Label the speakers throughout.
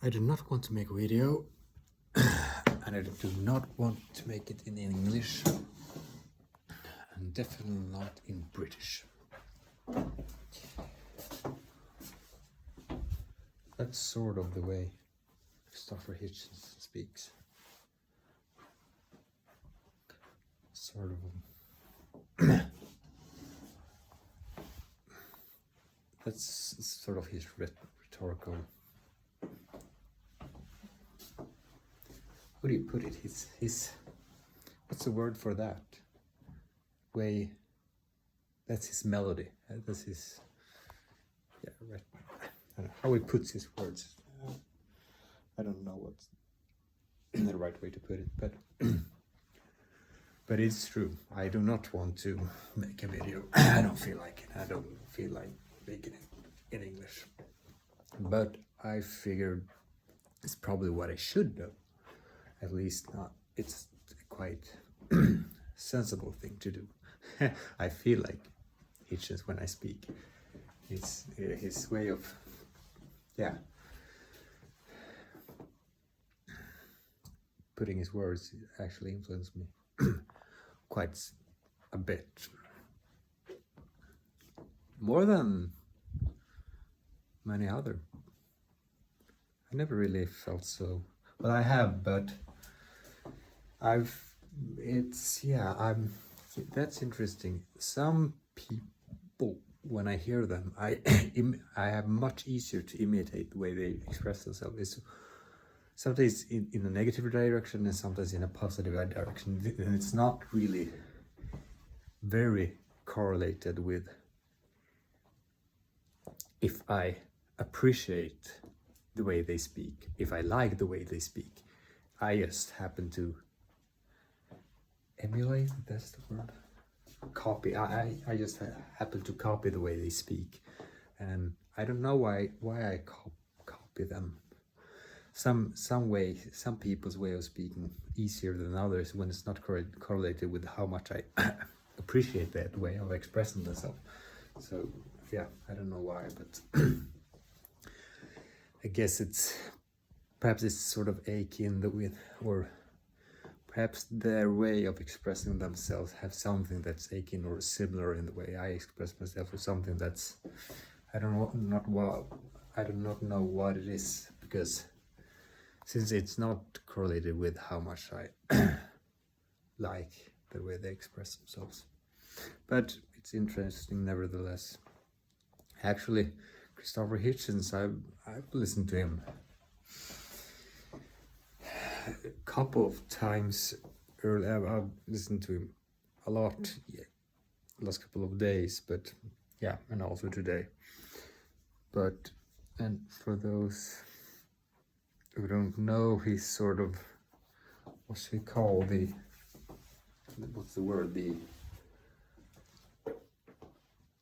Speaker 1: I do not want to make a video and I do not want to make it in English and definitely not in British. That's sort of the way Christopher Hitchens speaks. Sort of. That's sort of his rhetorical. How do you put it? His what's the word for that? Way. That's his melody. That's his. Yeah, right. I don't know how he puts his words. I don't know what's the right way to put it, but but it's true. I do not want to make a video. I don't feel like it. I don't feel like making it in English. But I figured it's probably what I should do. At least not. It's a quite sensible thing to do. I feel like Hitchens when I speak. It's his way of, yeah, putting his words actually influenced me quite a bit. More than many other. I never really felt so. Well, I have, but that's interesting. Some people, when I hear them, I have much easier to imitate the way they express themselves. It's sometimes in a negative direction and sometimes in a positive direction. And it's not really very correlated with if I appreciate the way they speak, if I like the way they speak. I just happen to emulate, that's the word. Copy. I just happen to copy the way they speak, and I don't know why I copy them. Some people's way of speaking easier than others when it's not correlated with how much I appreciate that way of expressing themselves. So yeah, I don't know why, but I guess perhaps it's sort of akin with, or perhaps their way of expressing themselves have something that's akin or similar in the way I express myself, or something that's I do not know what it is, because since it's not correlated with how much I like the way they express themselves. But it's interesting nevertheless. Actually, Christopher Hitchens, I've listened to him a couple of times earlier. I've listened to him a lot, last couple of days, but yeah, and also today. But, and for those who don't know, he's sort of, what's the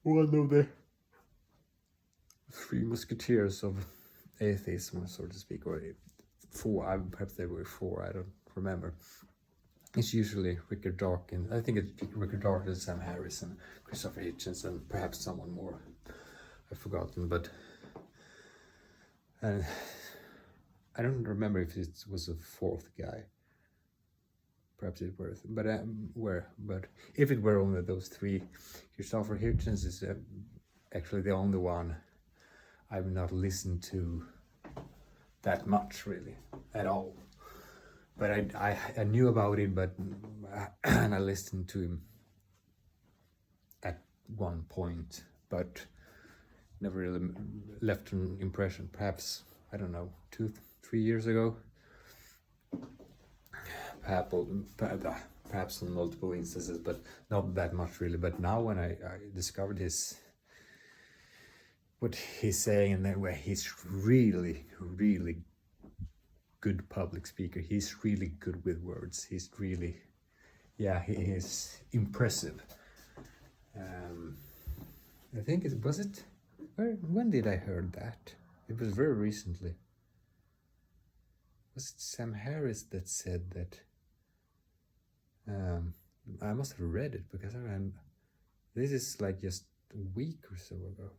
Speaker 1: one of the three musketeers of atheism, so to speak, or four, perhaps there were four, I don't remember. It's usually Richard Dawkins. I think it's Richard Dawkins, Sam Harris, and Christopher Hitchens, and perhaps someone more I've forgotten, but I don't remember if it was a fourth guy. Perhaps it were, but if it were only those three, Christopher Hitchens is actually the only one I've not listened to that much, really, at all. But I knew about it, but and I listened to him at one point, but never really left an impression. Perhaps, I don't know, 2-3 years ago. Perhaps on multiple instances, but not that much really. But now when I discovered what he's saying, and that way he's really, really good public speaker. He's really good with words. He's really, yeah, he is impressive. I think when did I heard that? It was very recently. Was it Sam Harris that said that? I must have read it, because this is like just a week or so ago.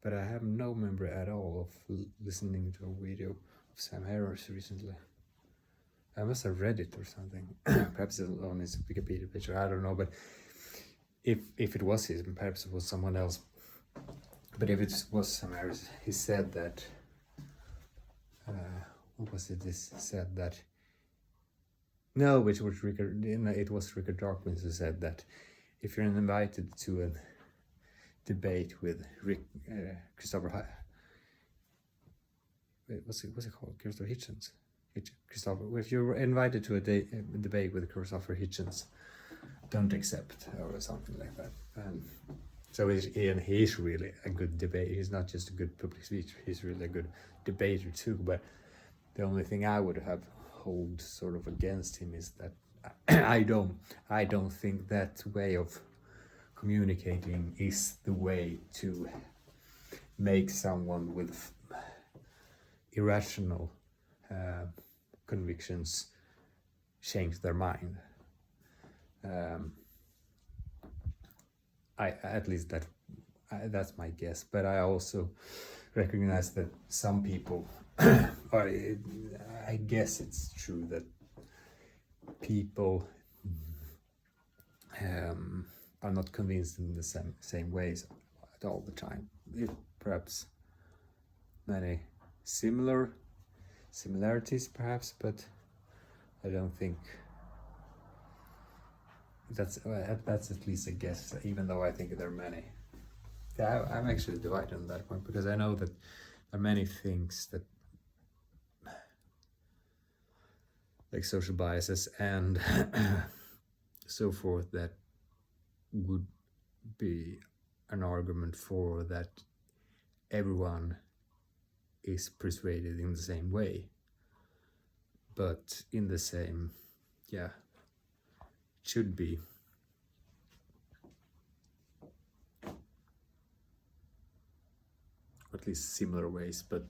Speaker 1: but I have no memory at all of listening to a video of Sam Harris recently. I must have read it or something. Perhaps it's on his Wikipedia page, I don't know, but if it was his, perhaps it was someone else. But if it was Sam Harris, he said that, what was it, this said that, no, it was Richard Dawkins who said that if you're invited to a debate with Christopher, what's it called? Christopher Hitchens. Christopher, if you're invited to a debate with Christopher Hitchens, don't accept, or something like that. So he's really a good debater. He's not just a good public speaker, he's really a good debater too. But the only thing I would have hold sort of against him is that I don't think that way of communicating is the way to make someone with irrational convictions change their mind. At least that's my guess, but I also recognize that some people I guess it's true that people are not convinced in the same ways at all the time. Perhaps many similarities perhaps, but I don't think that's at least a guess, even though I think there are many. Yeah, I'm actually divided on that point, because I know that there are many things that, like social biases and so forth, that would be an argument for that everyone is persuaded in the same way, but in the same, it should be at least similar ways. But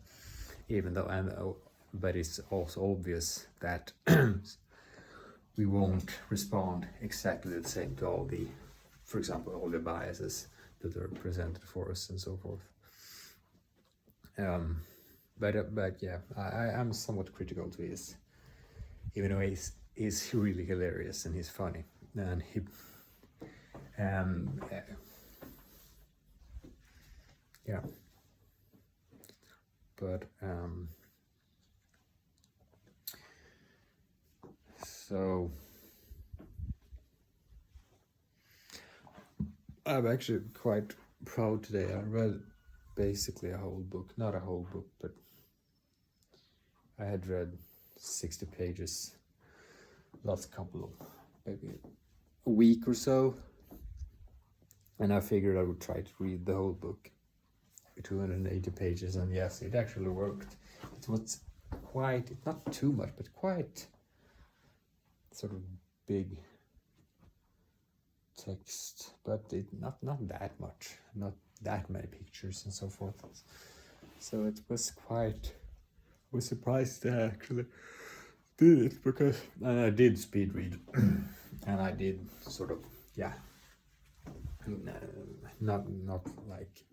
Speaker 1: even though but it's also obvious that we won't respond exactly the same to all the, for example, all the biases that are presented for us and so forth. But yeah, I'm somewhat critical to his, even though he's really hilarious and he's funny, and he yeah, but so I'm actually quite proud today. I read basically a whole book, not a whole book, but I had read 60 pages last couple of, maybe a week or so, and I figured I would try to read the whole book, 280 pages, and yes, it actually worked. It was quite, not too much, but quite sort of big text, but not that much, not that many pictures and so forth. So it was quite, I was surprised that I actually did it, because, and I did speed read and I did sort of, not like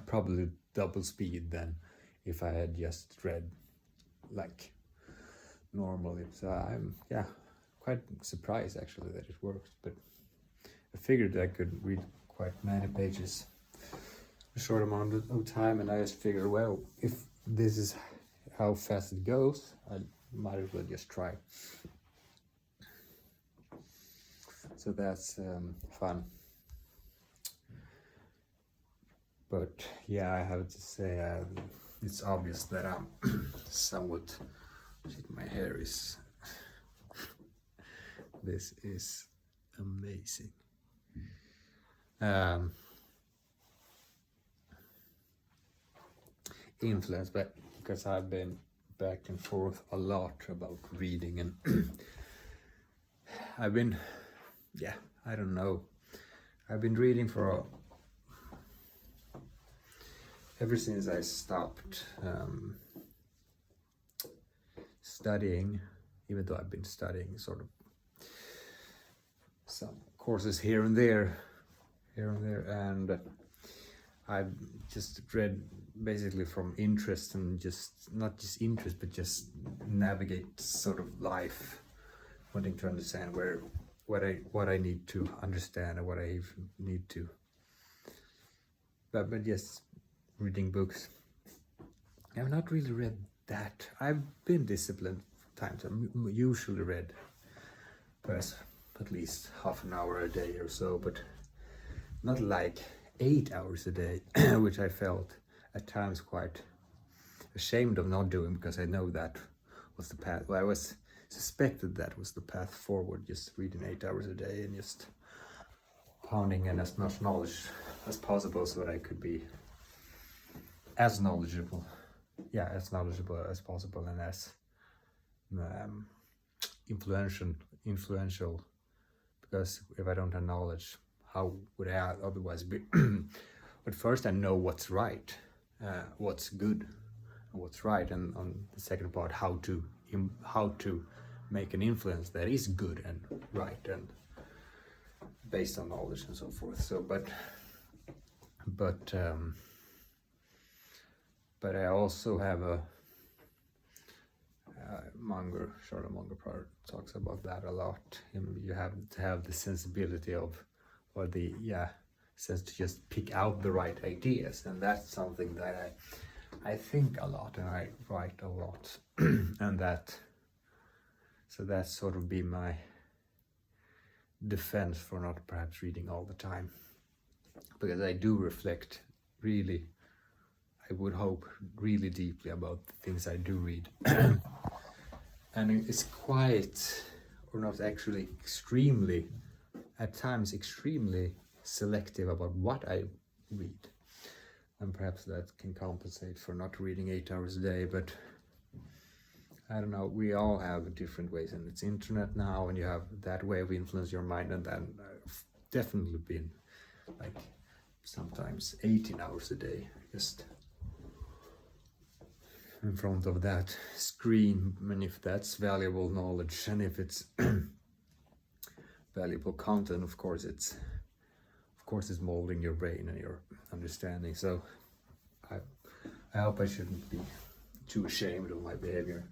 Speaker 1: probably double speed than if I had just read like normally. So I'm quite surprised actually that it worked, but I figured I could read quite many pages a short amount of time, and I just figured, well, if this is how fast it goes, I might as well just try. So that's fun. But yeah, I have to say, it's obvious that I'm somewhat, my hair is, this is amazing. Influenced, but because I've been back and forth a lot about reading, and I've been, I don't know, I've been reading for ever since I stopped studying, even though I've been studying sort of some courses here and there, and I've just read basically from interest, and just not just interest, but just navigate sort of life, wanting to understand what I need to understand and what I need to. But yes, reading books. I've not really read that. I've been disciplined times. I'm usually read perhaps at least half an hour a day or so, but not like 8 hours a day, which I felt at times quite ashamed of not doing, because I know that was the path. Well, I was suspected that was the path forward, just reading 8 hours a day and just pounding in as much knowledge as possible so that I could be as knowledgeable, as knowledgeable as possible, and as influential, because if I don't have knowledge, how would I otherwise be? But first I know what's right, what's good, and what's right, and on the second part, how to make an influence that is good and right and based on knowledge and so forth. So, but I also have a Charlotte Munger talks about that a lot. You have to have the sensibility of, or the sense to just pick out the right ideas, and that's something that I think a lot and I write a lot, and that's sort of been my defense for not perhaps reading all the time, because I do reflect really, I would hope, really deeply about the things I do read. And it's quite, or not actually, extremely, at times extremely selective about what I read. And perhaps that can compensate for not reading 8 hours a day, but I don't know, we all have different ways, and it's internet now, and you have that way of influence your mind, and then I've definitely been like sometimes 18 hours a day just in front of that screen. And if that's valuable knowledge, and if it's valuable content, of course it's molding your brain and your understanding. So I hope I shouldn't be too ashamed of my behavior.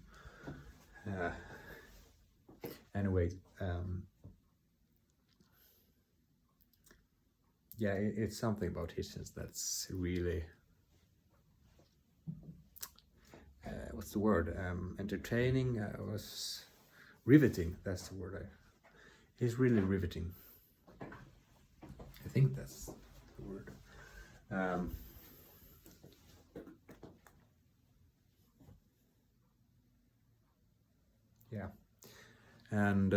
Speaker 1: Anyway, it's something about Hitchens that's really what's the word? Entertaining. Was riveting. That's the word. It's really riveting. I think that's the word. And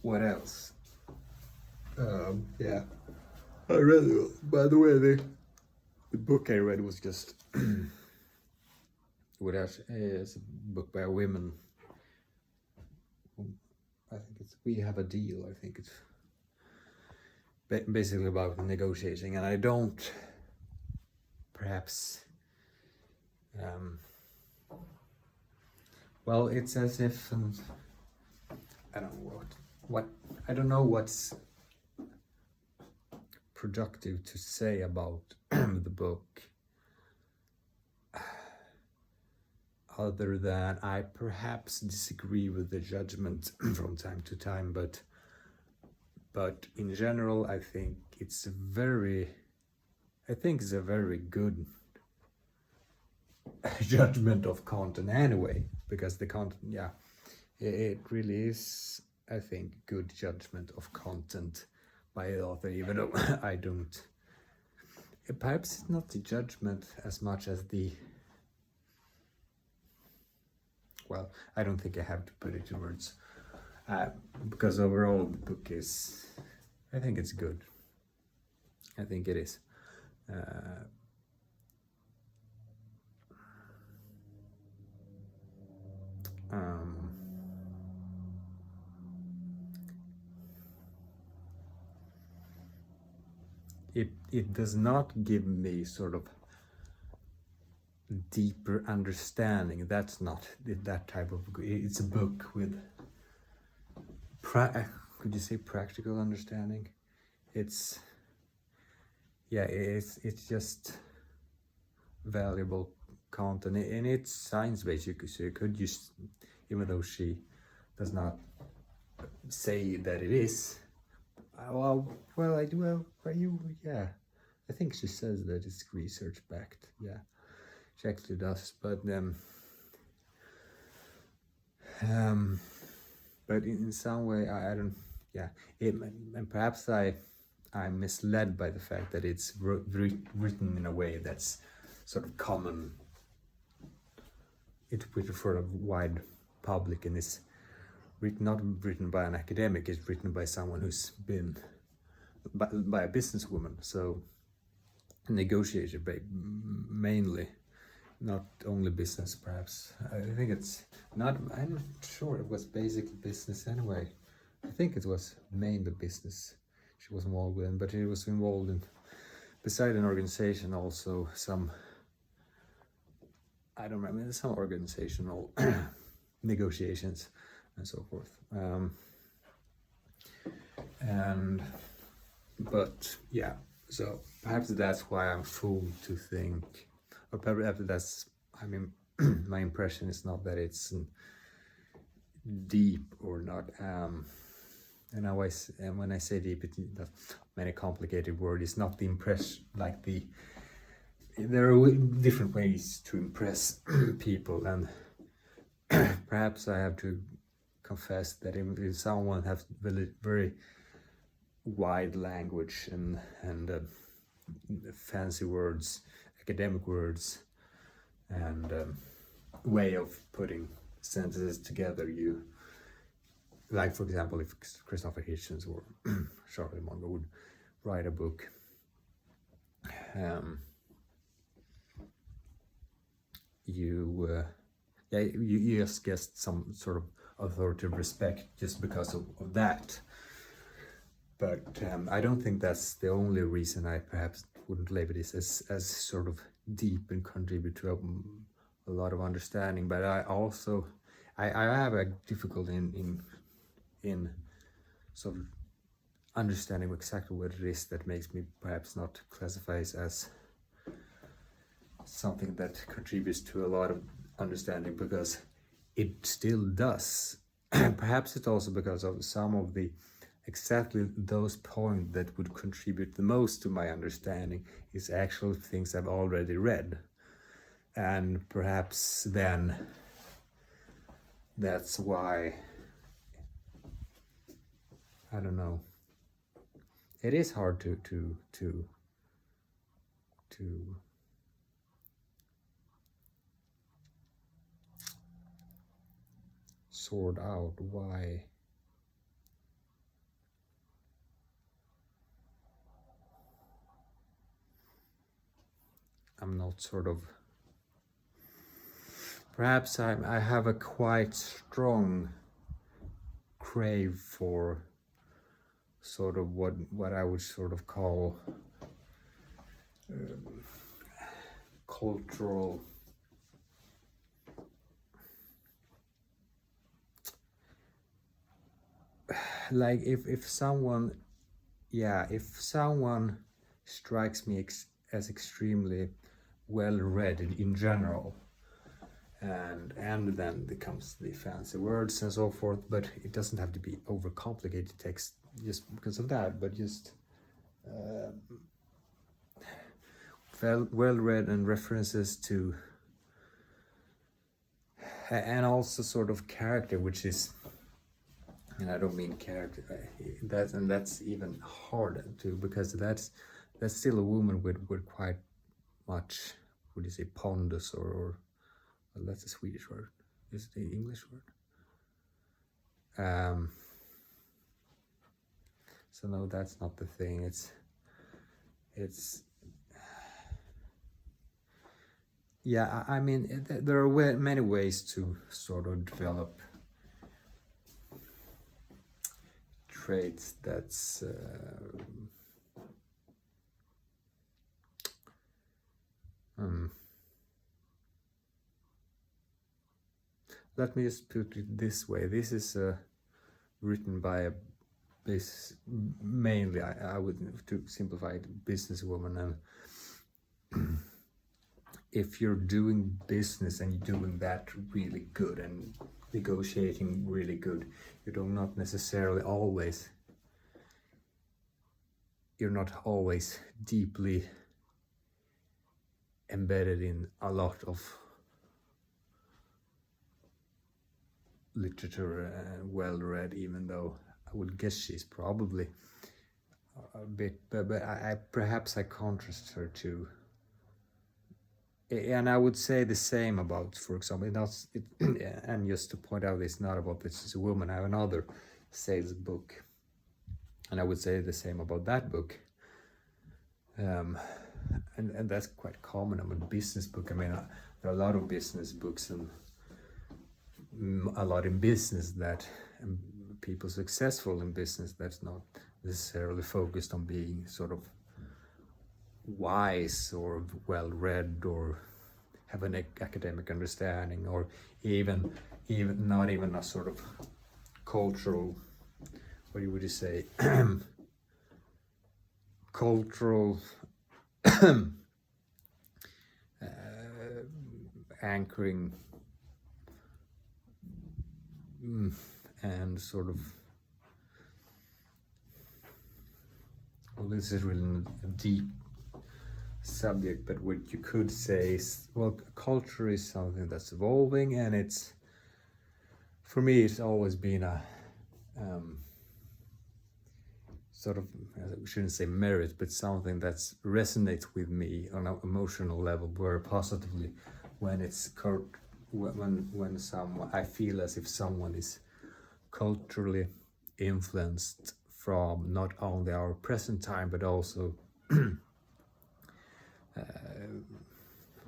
Speaker 1: what else? I read, by the way, the book I read was just it's a book by a woman. I think it's We Have a Deal. I think it's basically about negotiating, and I don't perhaps well, it's as if I don't know what I don't know what's productive to say about the book, other than I perhaps disagree with the judgment from time to time, but in general I think it's a very good judgment of content anyway, because the content, it really is, I think, good judgment of content by the author, even though I don't, perhaps it's not the judgment as much as the, well, I don't think I have to put it in words, because overall the book is, I think it's good. I think it is. It does not give me sort of deeper understanding. That's not that type of. It's a book with. Could you say practical understanding? It's. Yeah, it's just valuable content, and it's science-based. You could just, even though she does not say that it is. Yeah. I think she says that it's research backed. Yeah, she actually does. But in some way, I don't. Yeah, and perhaps I'm misled by the fact that it's written in a way that's sort of common. It's with a sort of wide public, and it's not written by an academic. It's written by someone who's been by a businesswoman. So negotiated by mainly, not only business. Perhaps I think it's not. I'm not sure it was basically business anyway. I think it was mainly business she was involved in, but she was involved in, beside an organization, also some. I don't remember, some organizational negotiations and so forth. But yeah, so perhaps that's why I'm fooled to think, or perhaps that's, I mean, my impression is not that it's deep or not. And when I say deep, it's not many complicated words. It's not the impress, like there are different ways to impress people, and perhaps I have to confess that if someone has very wide language and fancy words, academic words, and way of putting sentences together, you, like for example, if Christopher Hitchens or Charlie Munger would write a book, you just get some sort of authoritative respect just because of that. But I don't think that's the only reason. I perhaps wouldn't label this as sort of deep and contribute to a lot of understanding. But I also I have a difficulty in sort of understanding exactly what it is that makes me perhaps not classify it as something that contributes to a lot of understanding, because it still does. Perhaps it's also because of some of the exactly those points that would contribute the most to my understanding is actual things I've already read, and perhaps then that's why, I don't know, it is hard to sort out why I'm not sort of, perhaps I have a quite strong crave for sort of what I would sort of call cultural, like if someone strikes me as extremely well read in general, and then becomes the fancy words and so forth, but it doesn't have to be overcomplicated text just because of that, but just well read and references to, and also sort of character, which is, and I don't mean character, that's even harder to, because that's still a woman with quite much, would you say, pondus, or well, that's a Swedish word. Is it the English word? So no, that's not the thing. It's yeah, I mean, there are many ways to sort of develop traits that's let me just put it this way. This is written by a mainly, I would, to simplify it, businesswoman. And if you're doing business and you're doing that really good and negotiating really good, you do not necessarily always, you're not always deeply embedded in a lot of literature and well read, even though I would guess she's probably a bit, but I perhaps I contrast her to, and I would say the same about, for example, and just to point out, it's not about this is a woman. I have another sales book, and I would say the same about that book. And that's quite common. I'm a business book. I mean, there are a lot of business books and a lot in business that people successful in business that's not necessarily focused on being sort of wise or well read or have an academic understanding, or even not even a sort of cultural, what would you say, cultural anchoring and sort of, well, this is really a deep subject, but what you could say is, well, culture is something that's evolving, and it's, for me, it's always been a sort of, I shouldn't say merit, but something that resonates with me on an emotional level, very positively, when it's when someone, I feel as if someone is culturally influenced from not only our present time, but also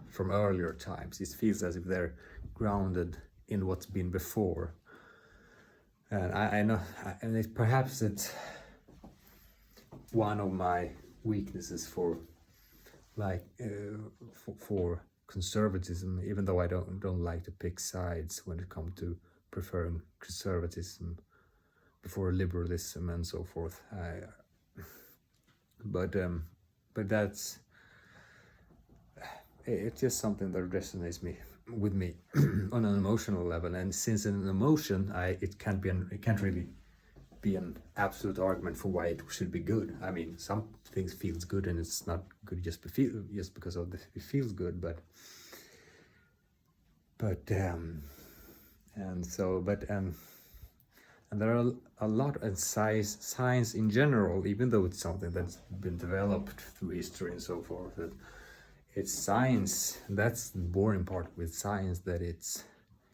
Speaker 1: from earlier times. It feels as if they're grounded in what's been before. And I know, and perhaps it's one of my weaknesses for, like, for conservatism, even though I don't like to pick sides when it comes to preferring conservatism before liberalism and so forth. But that's, it's just something that resonates with me on an emotional level. And since an emotion, it can't really be an absolute argument for why it should be good. I mean, some things feels good, and it's not good just because of it feels good, but and there are a lot of science in general, even though it's something that's been developed through history and so forth, that it's science. That's the boring part with science, that it's,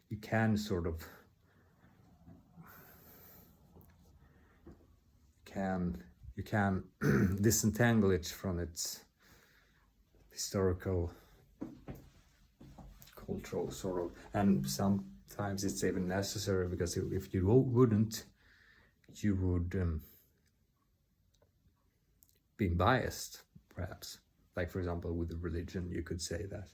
Speaker 1: you can sort of you can disentangle it from its historical, cultural sort of, and sometimes it's even necessary, because if you wouldn't, you would be biased, perhaps. Like, for example, with religion, you could say that.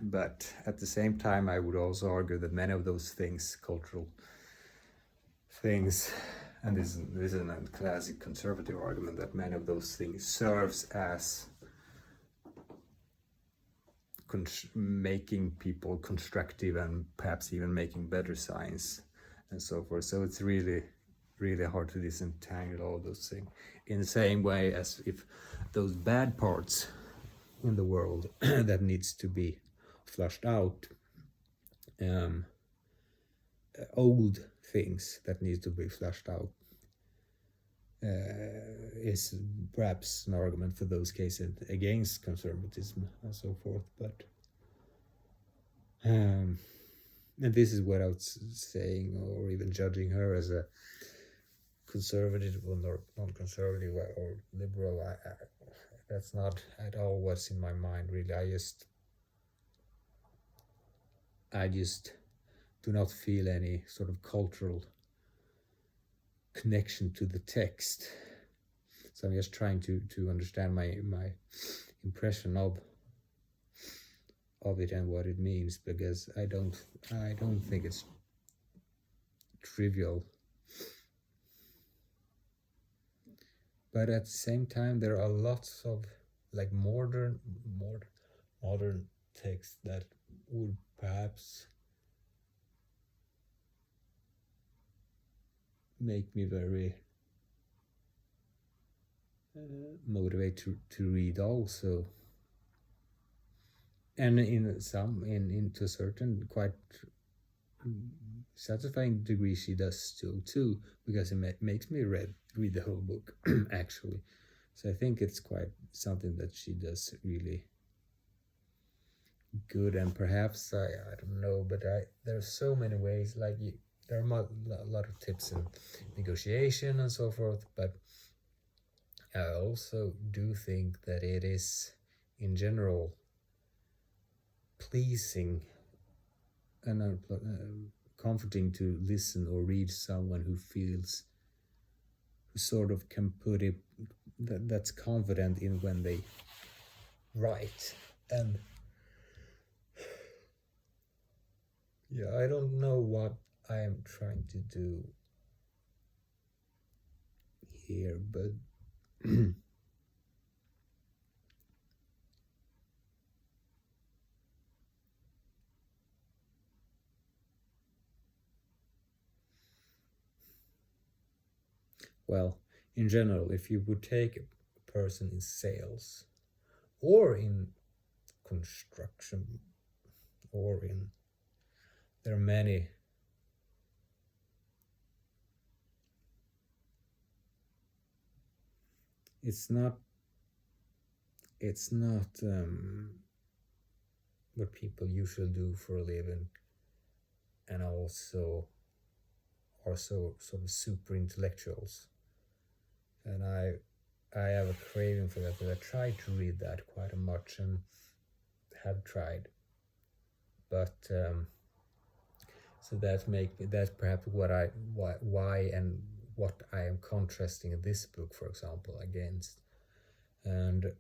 Speaker 1: But at the same time, I would also argue that many of those things, cultural things, and this is a classic conservative argument, that many of those things serves as making people constructive and perhaps even making better science and so forth. So it's really hard to disentangle all those things, in the same way as if those bad parts in the world that needs to be flushed out, old things that need to be flushed out, is perhaps an argument for those cases against conservatism and so forth. But and this is what I was saying, or even judging her as a conservative or non-conservative or liberal. That's not at all what's in my mind, really. I just do not feel any sort of cultural connection to the text. So I'm just trying to understand my impression of of it and what it means, because I don't think it's trivial. But at the same time, there are lots of like modern texts that would perhaps make me very motivated to read also. And into a certain quite satisfying degree she does still too, because it makes me read the whole book actually. So I think it's quite something that she does really good. And perhaps I don't know, but there are so many ways, like there are a lot of tips in negotiation and so forth, but I also do think that it is in general pleasing and comforting to listen or read someone who sort of can put it, that's confident in when they write. And yeah, I don't know what I am trying to do here, but well, in general, if you would take a person in sales or in construction or there are many it's not what people usually do for a living, and also sort of super intellectuals. And I have a craving for that, but I try to read that quite a much and have tried. But so that's perhaps why and what I am contrasting this book, for example, against. And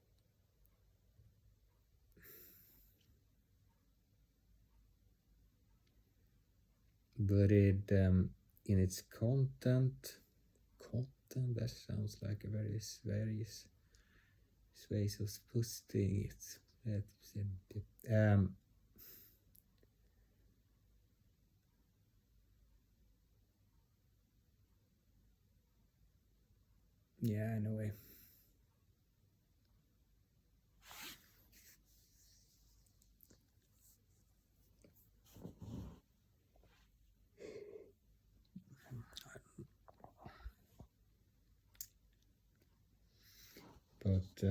Speaker 1: but it in its content, that sounds like a very ways of putting it. Yeah, anyway. But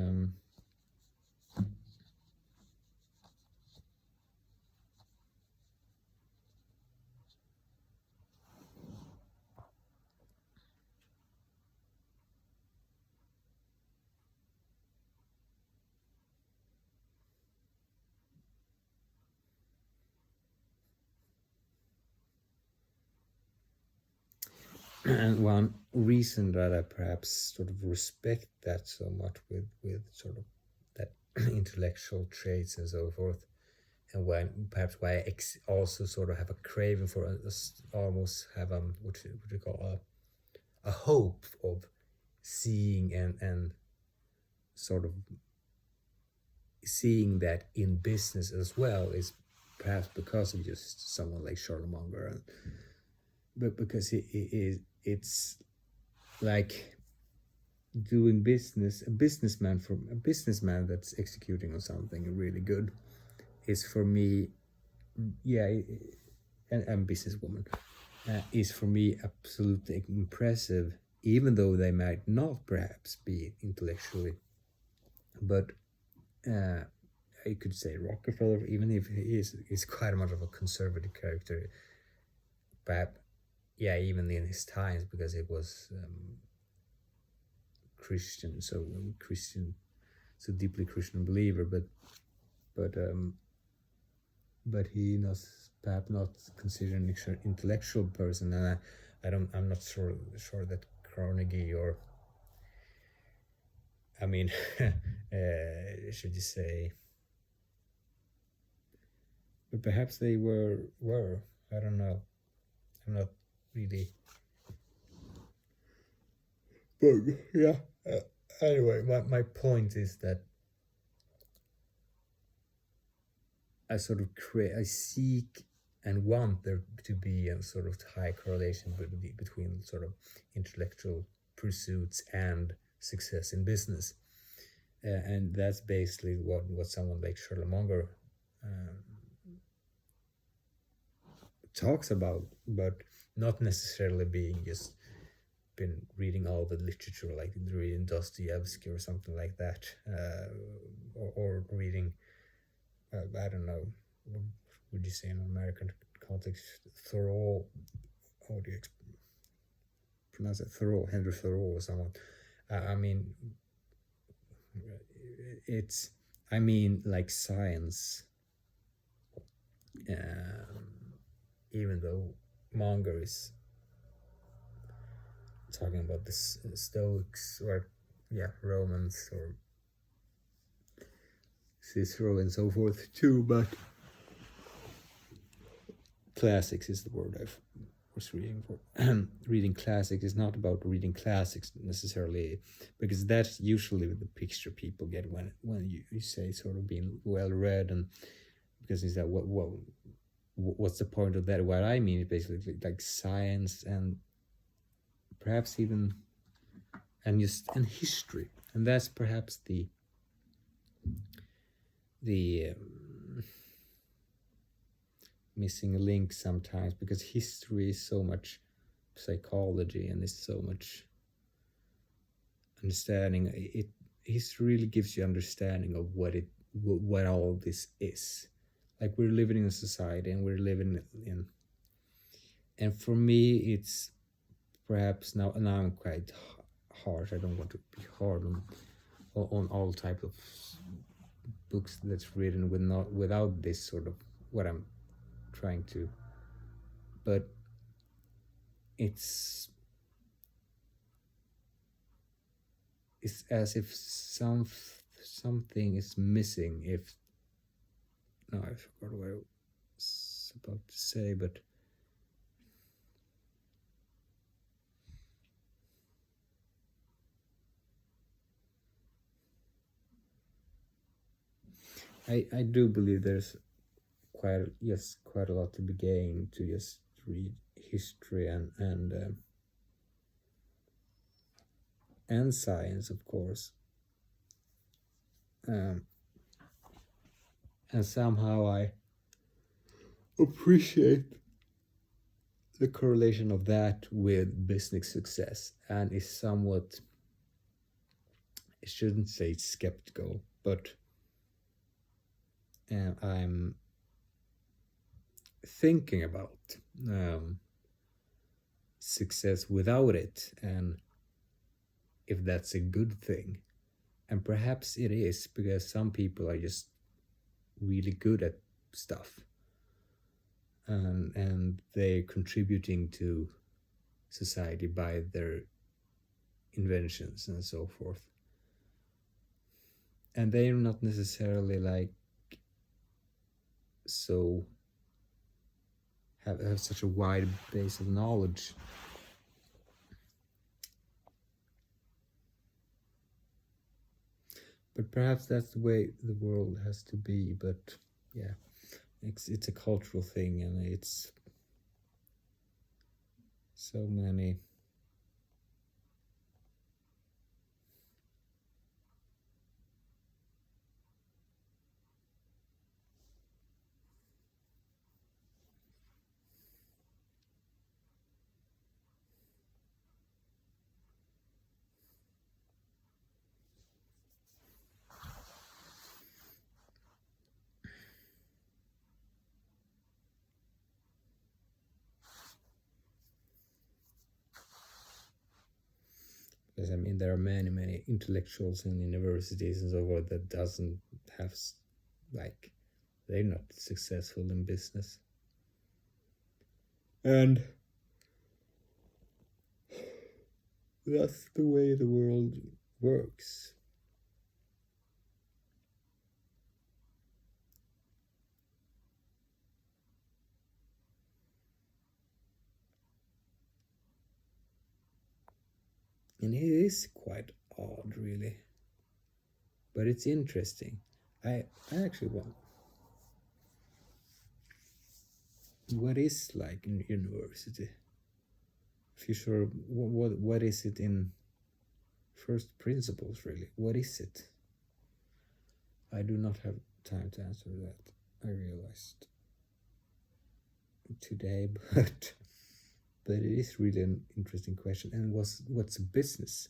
Speaker 1: and one reason that I perhaps sort of respect that so much with sort of that intellectual traits and so forth, and perhaps why I also sort of have a craving for almost have what you call a hope of seeing and sort of seeing that in business as well, is perhaps because of just someone like Charlotte Munger, but because it's like doing business. A businessman that's executing on something really good is for me, yeah, and businesswoman is for me absolutely impressive, even though they might not perhaps be intellectually. But I could say Rockefeller, even if he is quite much of a conservative character, perhaps, yeah, even in his times, because it was Christian, so deeply Christian believer, but he was perhaps not considered an intellectual person, and I'm not sure that Carnegie, or I mean, should you say, but perhaps they were. I don't know. I'm not really. But yeah. Anyway, my point is that I sort of I seek and want there to be a sort of high correlation between sort of intellectual pursuits and success in business. And that's basically what someone like Charlotte Munger talks about, but not necessarily being just been reading all the literature, like reading Dostoevsky or something like that, or reading, I don't know, what would you say in American context, Thoreau, how do you pronounce it, Thoreau, Henry Thoreau or someone. I mean, like science, even though Munger is talking about the Stoics, or Romans, or Cicero and so forth too, but classics is the word I was reading for. Reading classics is not about reading classics necessarily, because that's usually the picture people get when you say sort of being well read, and because is that what's the point of that? What I mean is basically like science and perhaps even and history, and that's perhaps the missing link sometimes, because history is so much psychology and is so much understanding. History really gives you understanding of what all this is. Like, we're living in a society, and we're living in, and for me it's perhaps now I'm quite harsh. I don't want to be hard on all type of books that's written without this sort of what I'm trying to, but it's as if something is missing. If no, I forgot what I was about to say, but I do believe there's quite a lot to be gained to just read history and science, of course, and somehow I appreciate the correlation of that with business success, and is somewhat, I shouldn't say skeptical, but I'm thinking about success without it, and if that's a good thing. And perhaps it is, because some people are just really good at stuff, and they're contributing to society by their inventions and so forth, and they're not necessarily like so have such a wide base of knowledge. But perhaps that's the way the world has to be. But yeah, it's a cultural thing, and it's so many. Because I mean, there are many intellectuals in universities and so forth that doesn't have, like, they're not successful in business, and that's the way the world works. And it is quite odd, really, but it's interesting. I actually want. What is like in university? If you sort of what is it in first principles, really? What is it? I do not have time to answer that. I realized today, but it is really an interesting question. And what's business?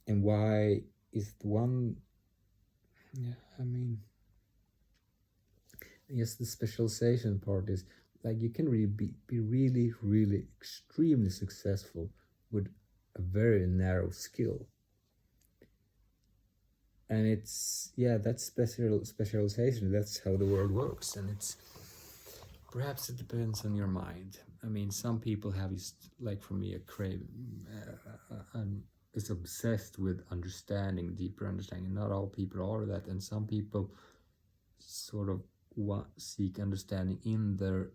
Speaker 1: And why is the one? Yeah, I mean, I guess the specialization part is like you can really be really, really extremely successful with a very narrow skill. And it's, yeah, that's specialization. That's how the world works. And it's, perhaps it depends on your mind. I mean, some people have just, like for me, a crave, is obsessed with understanding, deeper understanding. Not all people are that, and some people sort of seek understanding in their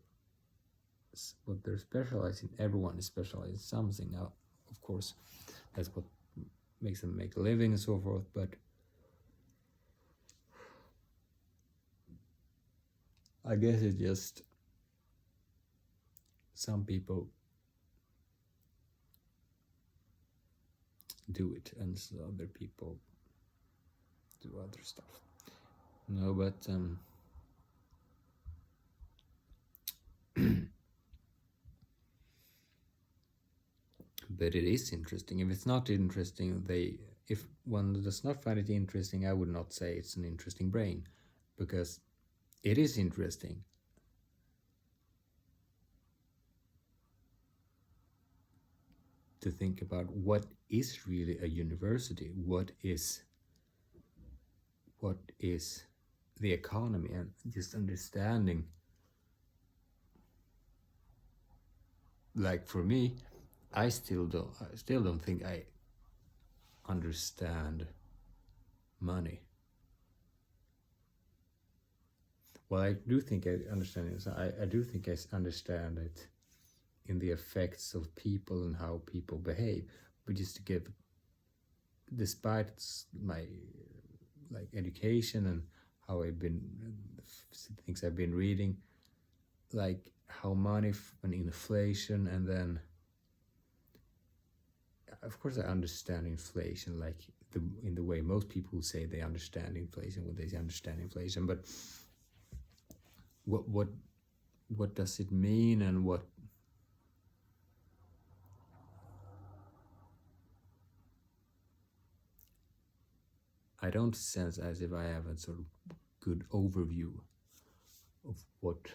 Speaker 1: what they're specialized in. Everyone is specialized in something. Now, of course, that's what makes them make a living and so forth. But I guess it's just some people do it and other people do other stuff. No, but but it is interesting. If it's not interesting, if one does not find it interesting, I would not say it's an interesting brain, because it is interesting. To think about what is really a university, what is the economy, and just understanding. Like for me, I still don't think I understand money. Well, I do think I understand it. I do think I understand it in the effects of people and how people behave. But just to give, despite my like education and how I've been, things I've been reading, like how money and inflation, and then of course I understand inflation, like in the way most people say they understand inflation when they understand inflation. But what does it mean, and what I don't sense as if I have a sort of good overview of what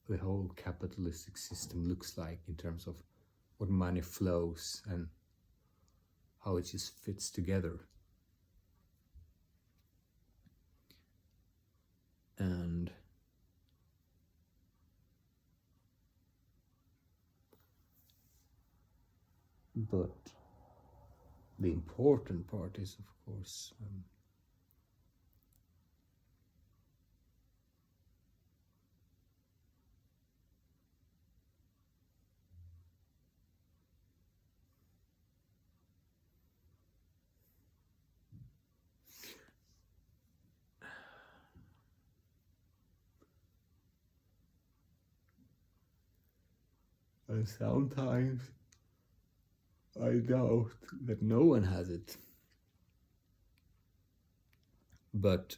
Speaker 1: the whole capitalistic system looks like in terms of what money flows and how it just fits together. And but the important part is, of course, and sometimes I doubt that no one has it. But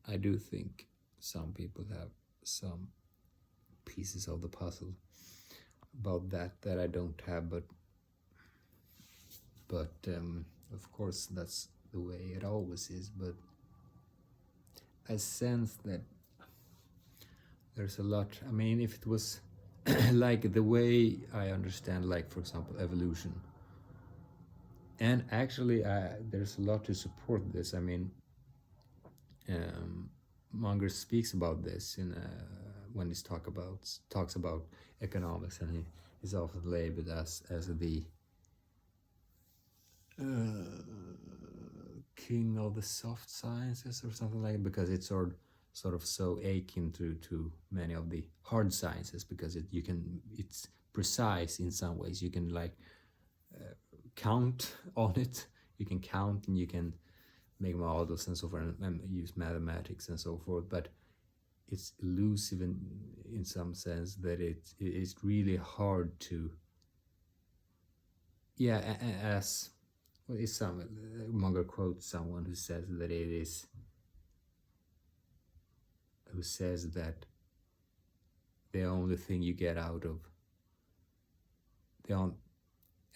Speaker 1: I do think some people have some pieces of the puzzle about that I don't have. But of course that's the way it always is. But I sense that there's a lot. I mean, if it was like the way I understand, like for example, evolution. And actually, there's a lot to support this. I mean, Munger speaks about this in when he talks about economics, and he is often labeled as the king of the soft sciences or something like it, because it's sort of sort of so akin to many of the hard sciences, because it's precise in some ways. You can like count on it. You can count and you can make models and so forth, and use mathematics and so forth. But it's elusive in some sense, that it's really hard to, as well, is some Munger quotes someone who says that the only thing you get out of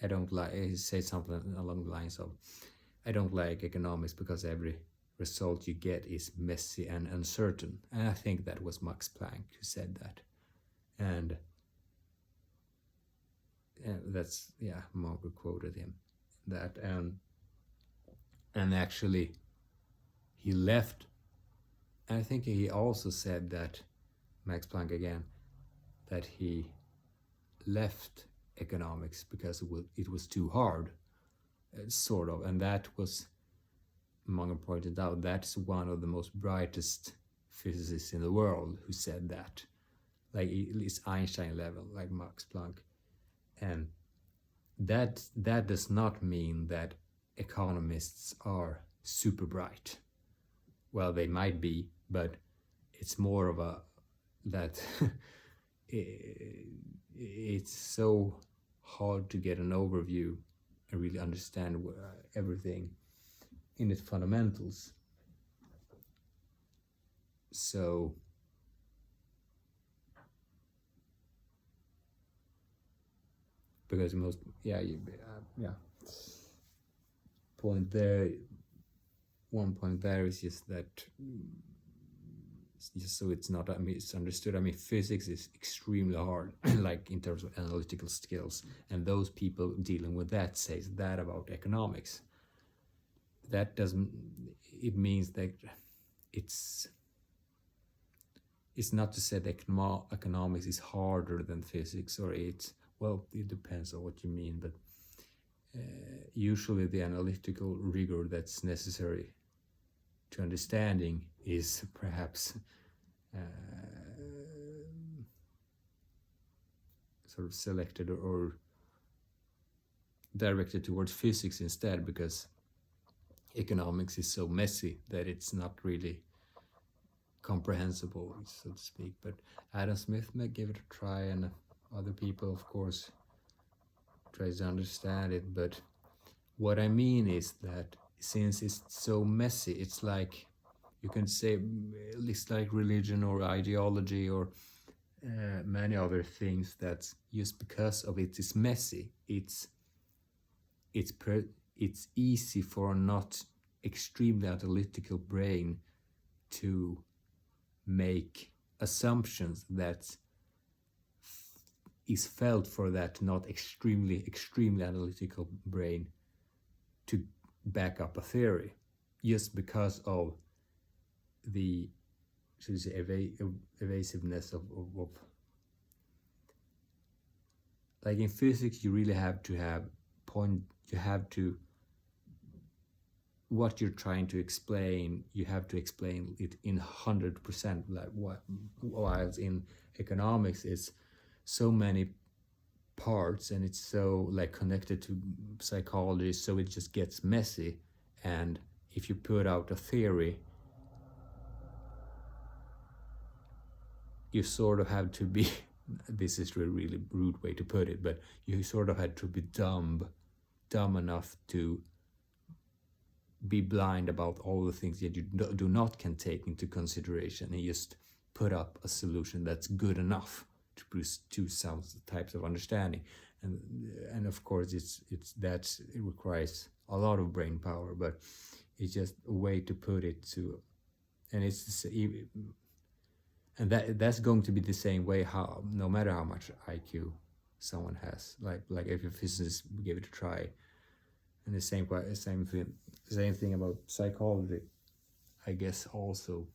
Speaker 1: I don't like, he says something along the lines of, I don't like economics because every result you get is messy and uncertain. And I think that was Max Planck who said that. And that's, Munger quoted him that. And actually he left. And I think he also said that, Max Planck again, that he left economics because it was too hard, sort of. And that was, Munger pointed out, that's one of the most brightest physicists in the world who said that, like at least Einstein level, like Max Planck. And that does not mean that economists are super bright. Well, they might be, but it's more of a that it's so hard to get an overview and really understand everything in its fundamentals. So because most one point there is just that, just so it's not misunderstood. I mean, physics is extremely hard, like in terms of analytical skills, and those people dealing with that says that about economics. That doesn't. It means that it's not to say that economics is harder than physics, or it depends on what you mean, but usually the analytical rigor that's necessary to understanding is perhaps sort of selected or directed towards physics instead, because economics is so messy that it's not really comprehensible, so to speak. But Adam Smith may give it a try, and other people, of course, try to understand it. But what I mean is that since it's so messy, it's like, you can say, it's like religion or ideology or many other things, that just because of it is messy, it's easy for a not extremely analytical brain to make assumptions that is felt for that not extremely analytical brain to back up a theory, just because of the, should we say, evasiveness of like in physics, you really have to have what you're trying to explain, you have to explain it in 100%, like while in economics it's so many parts and it's so like connected to psychology, so it just gets messy. And if you put out a theory, you sort of have to be this is a really rude way to put it, but you sort of had to be dumb enough to be blind about all the things that you do not can take into consideration, and just put up a solution that's good enough to produce some types of understanding. And of course it requires a lot of brain power, but it's just a way to put it to, and that's going to be the same way, how no matter how much IQ someone has, like if a physicist gave it a try. And the same thing about psychology, I guess. Also,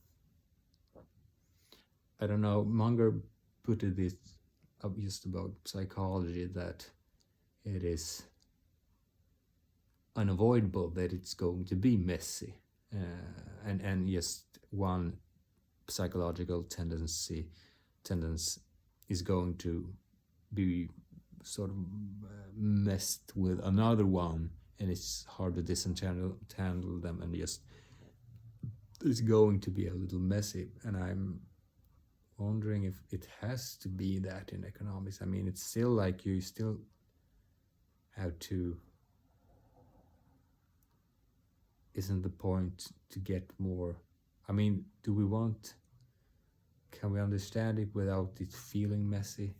Speaker 1: I don't know, Munger put it this up just about psychology, that it is unavoidable that it's going to be messy, and just one psychological tendency is going to be sort of messed with another one, and it's hard to disentangle them, and just it's going to be a little messy. And I'm wondering if it has to be that in economics. I mean, it's still like you still have to, isn't the point to get more, I mean, do we want, can we understand it without it feeling messy?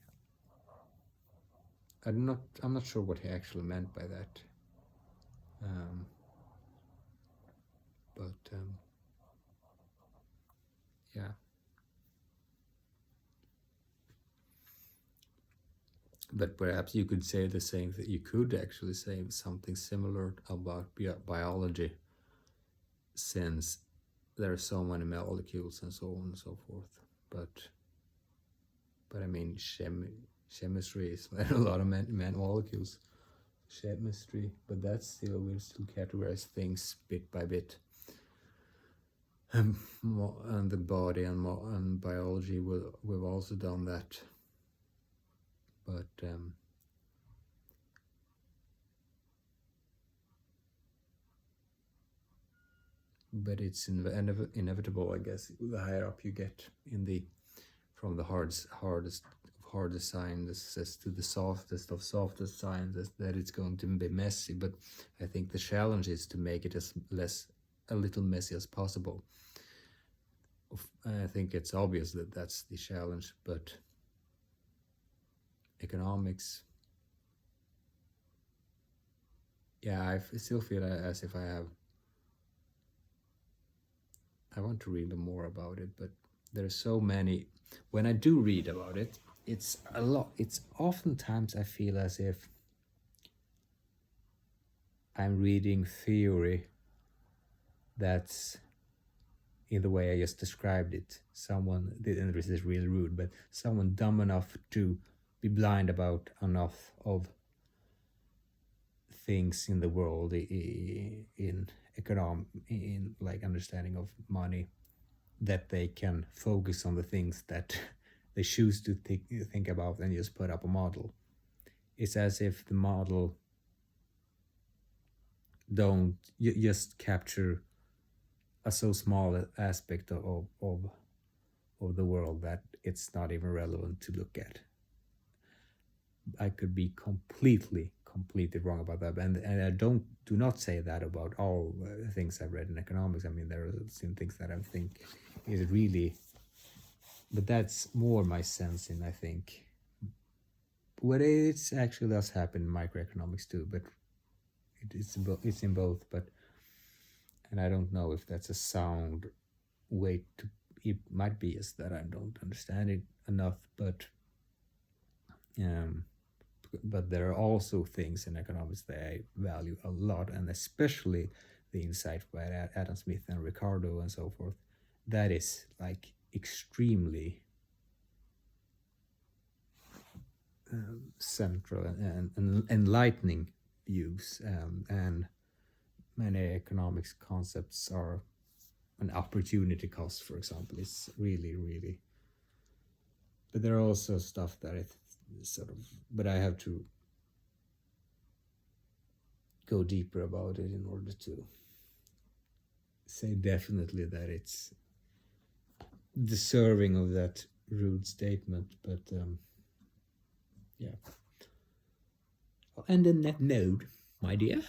Speaker 1: I'm not sure what he actually meant by that. But yeah. But perhaps you could say the same thing. You could actually say something similar about biology, since there are so many molecules and so on and so forth. But I mean, chemistry is like a lot of molecules. Chemistry, but that's still, we still categorize things bit by bit. And the body and biology, we've also done that. But it's inevitable, I guess, the higher up you get from the hardest sciences to the softest of softest sciences, that it's going to be messy. But I think the challenge is to make it a little messy as possible. I think it's obvious that that's the challenge, but economics, yeah, I still feel as if I want to read more about it, but there's so many. When I do read about it, it's a lot. It's oftentimes I feel as if I'm reading theory that's in the way I just described it. Someone, and this is really rude, but someone dumb enough to be blind about enough of things in the world, in like understanding of money, that they can focus on the things that they choose to think about and just put up a model. It's as if the model don't just capture a so small aspect of the world that it's not even relevant to look at. I could be completely wrong about that, and I do not say that about all things I've read in economics. I mean, there are some things that I think is really, but that's more my sense in, I think, what it's actually does happen in microeconomics too, but it's in both. But, and I don't know if that's a sound way to, it might be is that I don't understand it enough, but there are also things in economics that I value a lot, and especially the insight by Adam Smith and Ricardo and so forth. That is like extremely central and enlightening views, and many economics concepts are an opportunity cost, for example. It's really, but there are also stuff that it sort of, but I have to go deeper about it in order to say definitely that it's deserving of that rude statement. But yeah, I'll end in that note, my dear.